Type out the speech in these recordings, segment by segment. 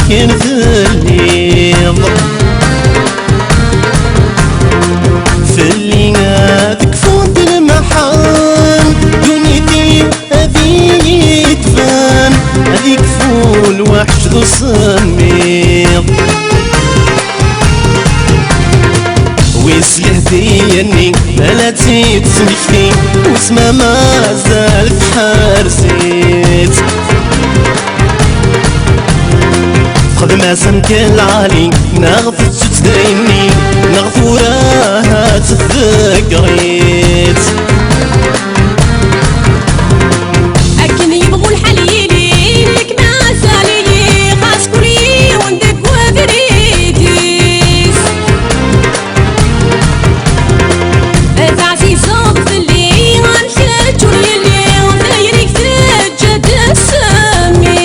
كان ذليض فاللي تكفون المحان دنيتي هذي تبان هذي كفول وحش ذو صميض ويسله ديني بلاتي تسمحتي واسمها ما زالت حارسيت خدمة سمك العالي نغفت تديني نغفوراها تذكريت أكن يبغوا الحليلين لك ما سالي غاسكولي وندك وبريديس تعسي صوت اللي غنشد وليلي ودايرك تجد السميس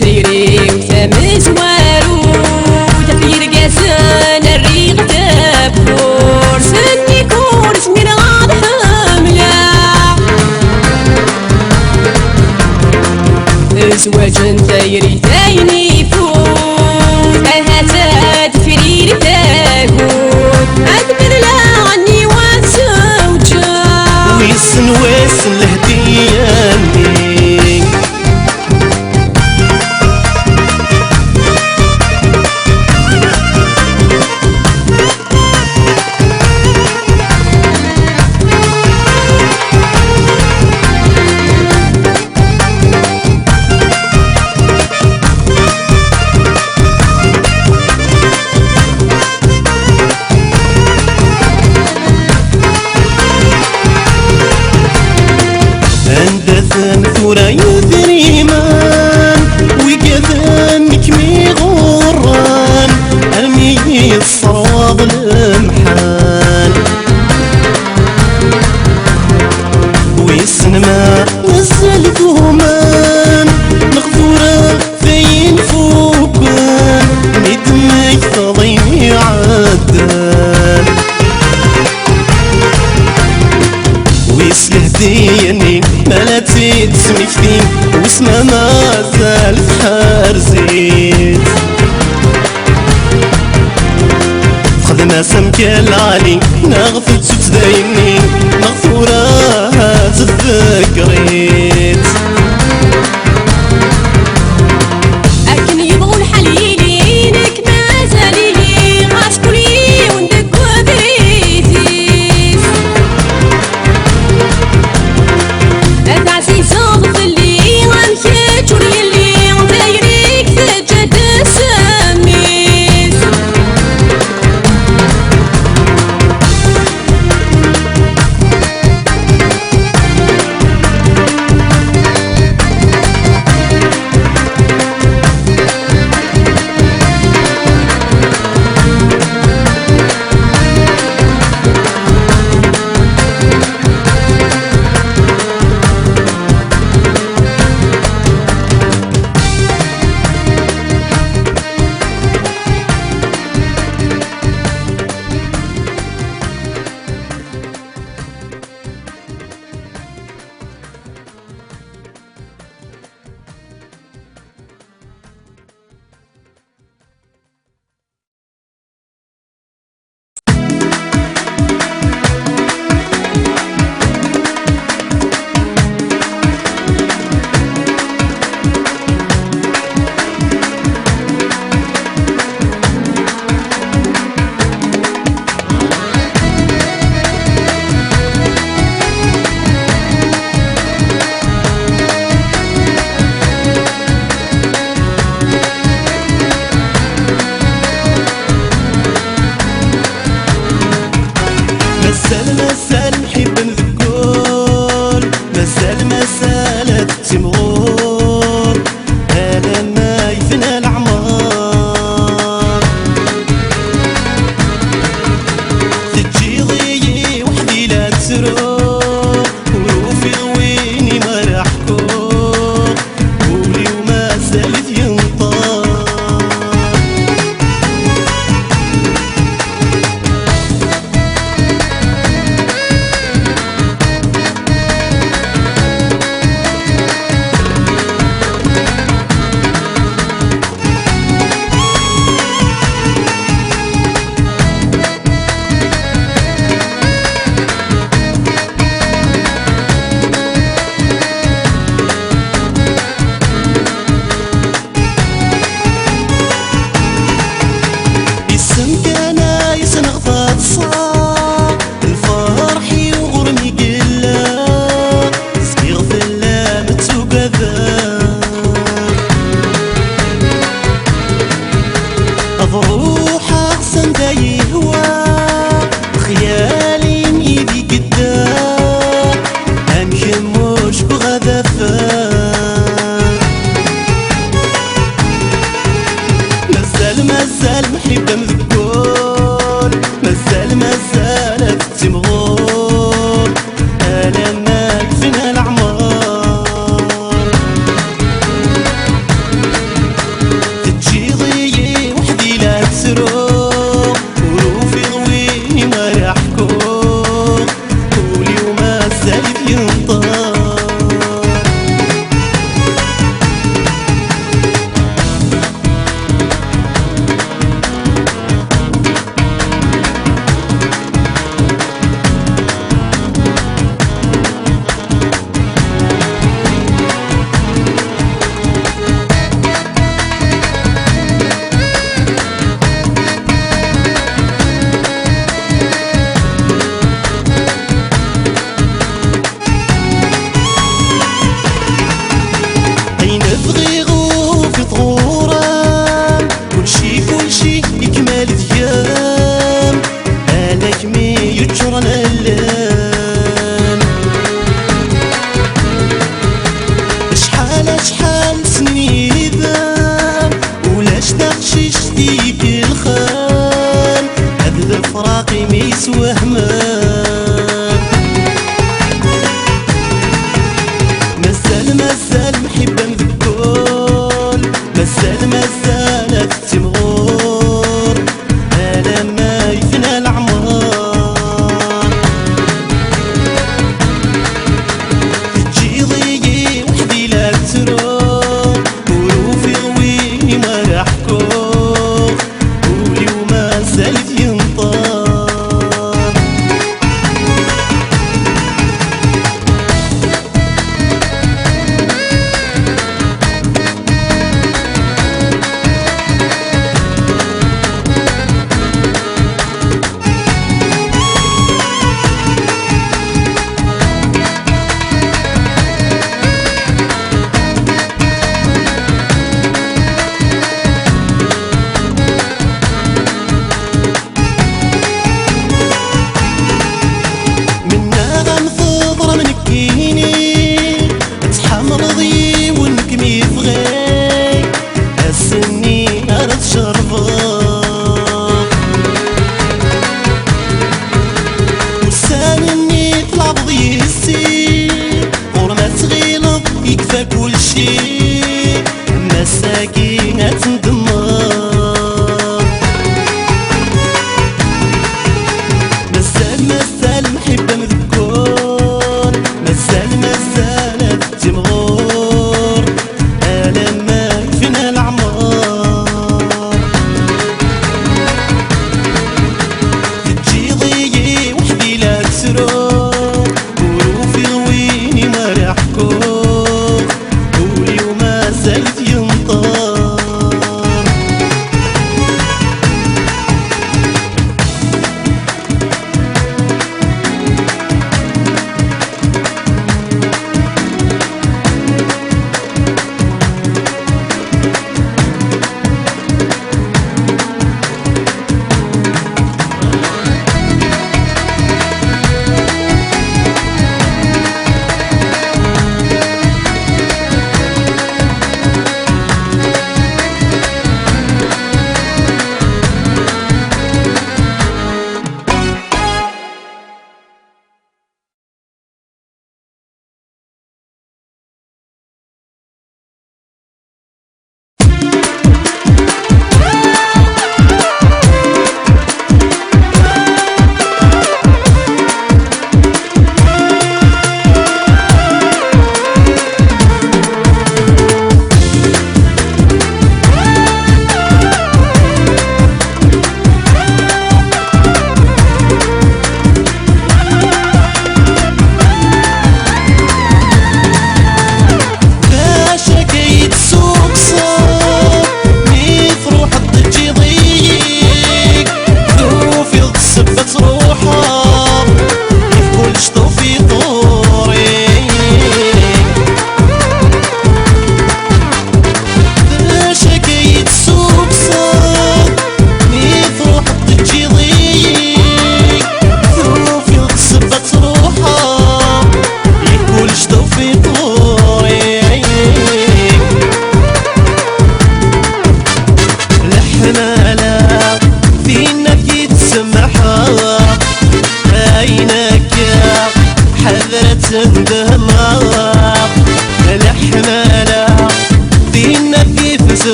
ثريري وثمز وارود في رقاسان الريق تبكور سني كورس من غاض حملة ازواج ثيري ثيني فوت اهاتات فريري تاكود اكبر لعني وزوجة ويسن لهدياني ثورة يدري مان وقذنك مي غران أرمي الصراض المحان ويسن ما نزل ثومان مغفورة فين فوقان ندمك تضيني عدان ويسله ديني بلاتي تسمحتي واسمها ما زالت حارزيت خدمة سمك العالي نغفت تديني مغفوراها تذكريت أكن يبغوا الحليلين لك ما زالي غاسكولي وندك وبريديس تعسي صوت اللي غنشد وليلي ودايرك تجد السميس مذكور مازال تتمغور انا ما كفنا العمار تجي ضيي وحدي لا تسروق وروفي غويني ما يحكوك واليوم السالف ينطر نبغي غوف طغوران كلشي يكمل ديام هلاك مي يجرن اللام شحال سنين يذاب ولاش تغشيش ديك الخان هاد الفراق ميسوى همان مازال محبة مذكور مازال تتمغور انا ما يفنى العمار تجي ضيقي وحدي لا تروق وروفي غويني ما يحكوك واليوم سالف ينطر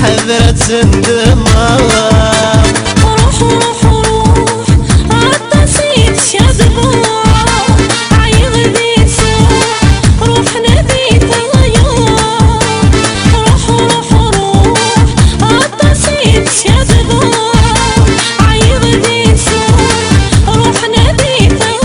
حذرت الدماغ. روح روح روح عالطاسيب شادبو عيغ ديسو روح نبي طيور. روح روح روح عالطاسيب شادبو عيغ ديسو روح نبي طيور.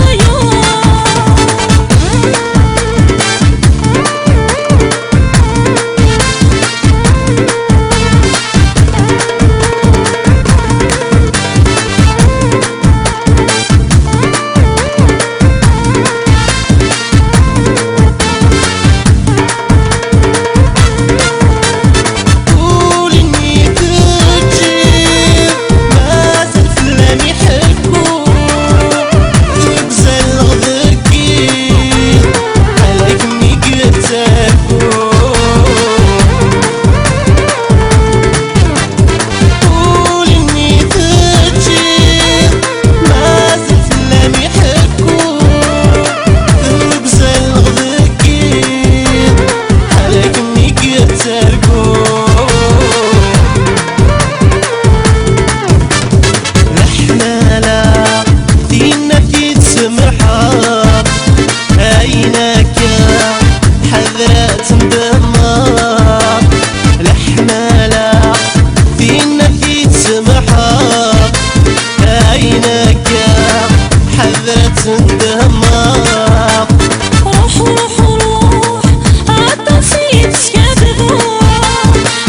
روح روح روح عالطاسيب شادبو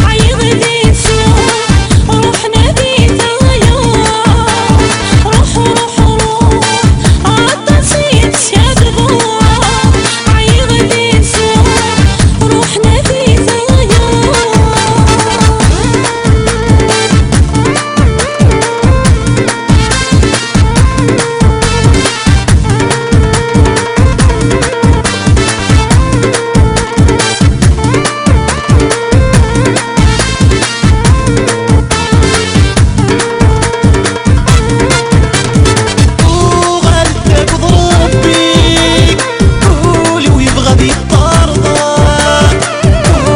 عيغ ديسو روح نبي طيور. روح روح روح عالطاسيب شادبو عيغ ديسو روح نبي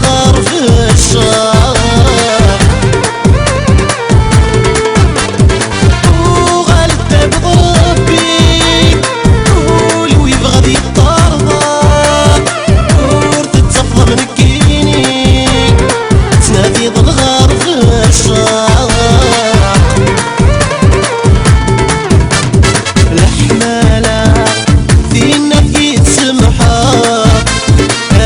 طيور.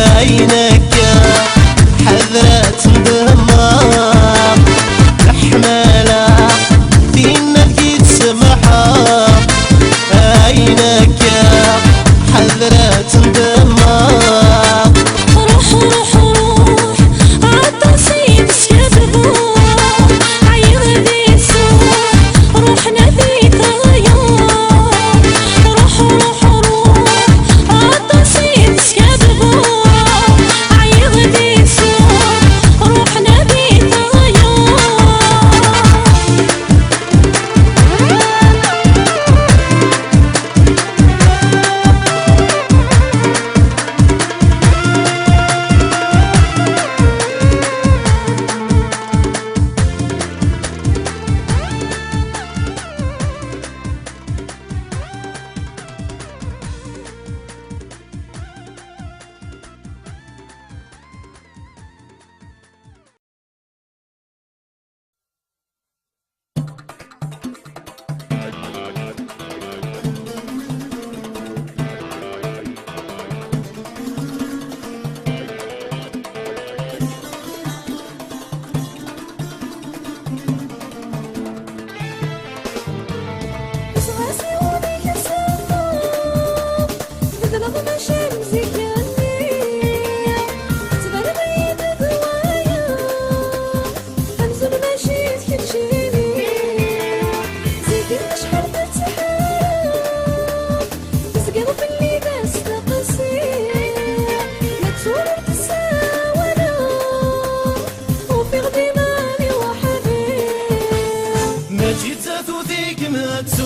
روح روح روح عالطاسيب شادبو عيغ ديسو روح نبي طيور. روح روح روح عالطاسيب شادبو عيغ ديسو روح نبي طيور.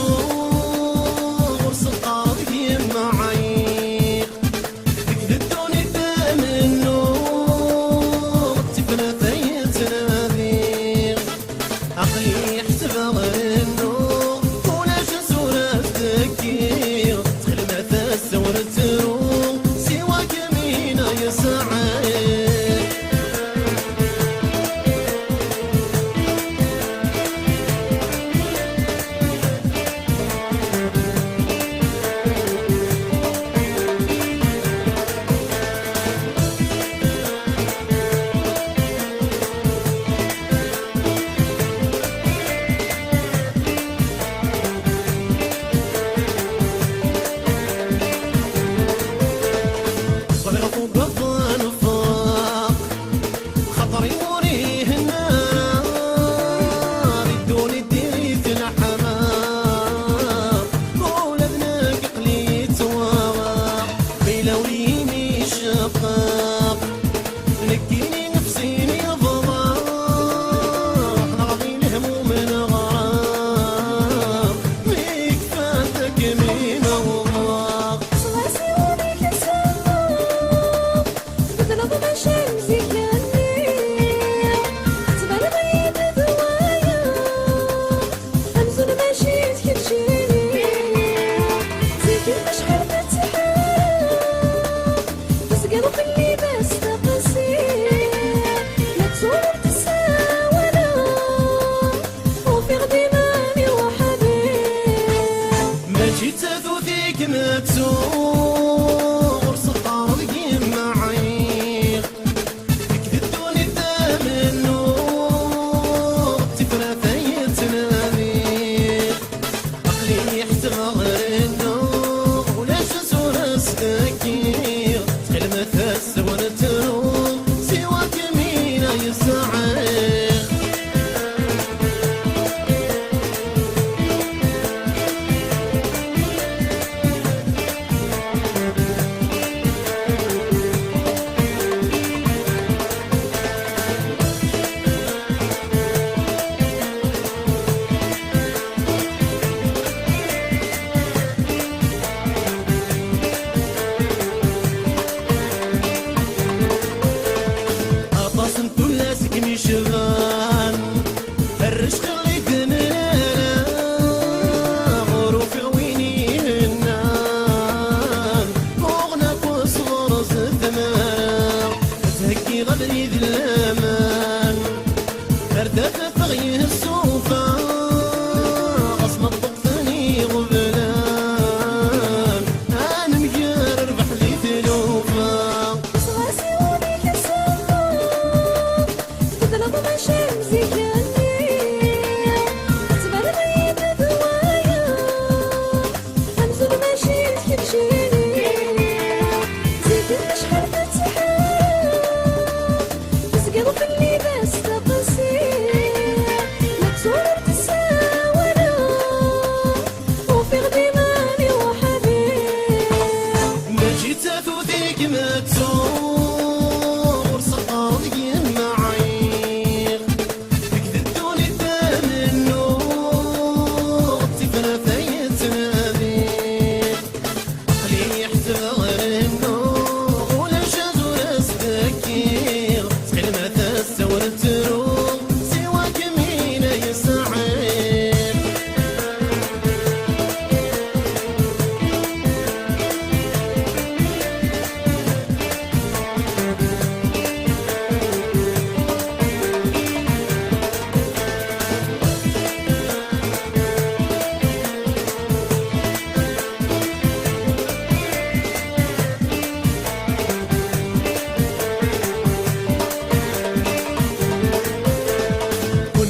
متسوق صقاضي معي ذك الدوني ثامن يسعير شغال الرش خلي دنانا غروف ويني النار مغنق وصغر زثمان تهكي غدري ذي الأمان فردة فغيه السوفا غصم الطقثني غبلان أنا مجار ربح لي ثلوفا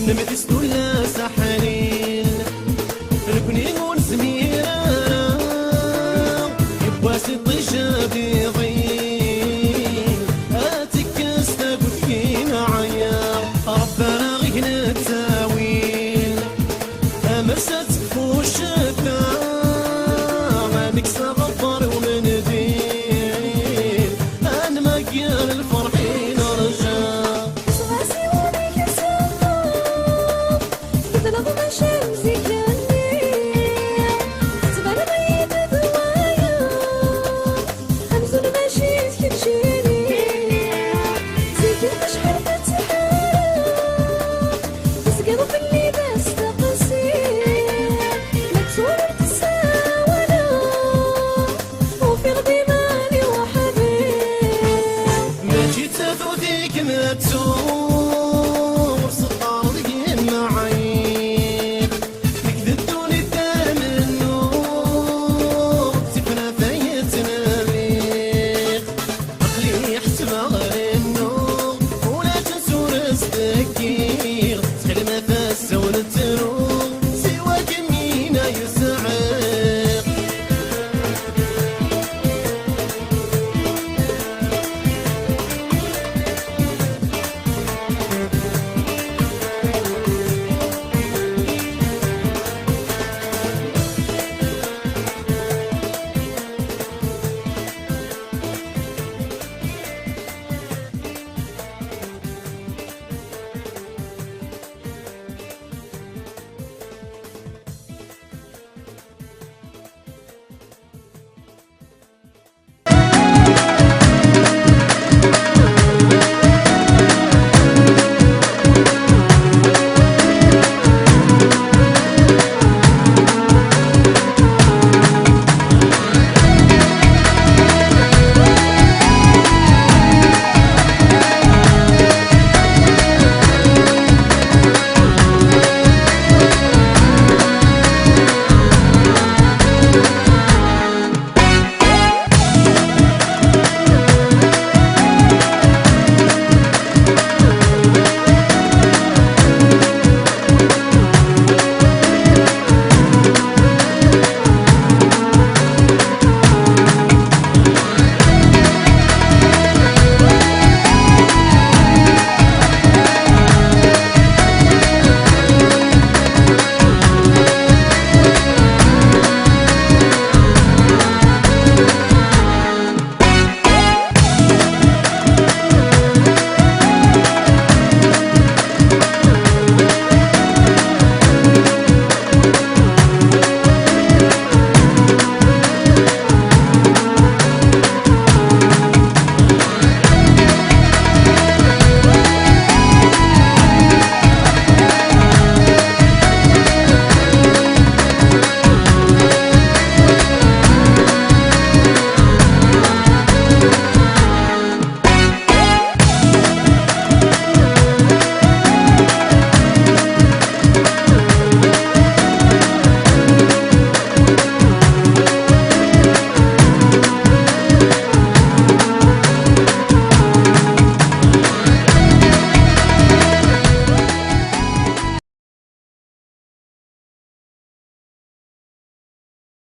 نمتس ولا سحنين ركني ونسميرا يبواس الطيشة بيضين هاتك استقل في معايا ربنا غينا التاويل امرست فوش ما نكسى غفر ومنديل انا ما قال الفرحين رجال ماشي تثوثيك ما تسوق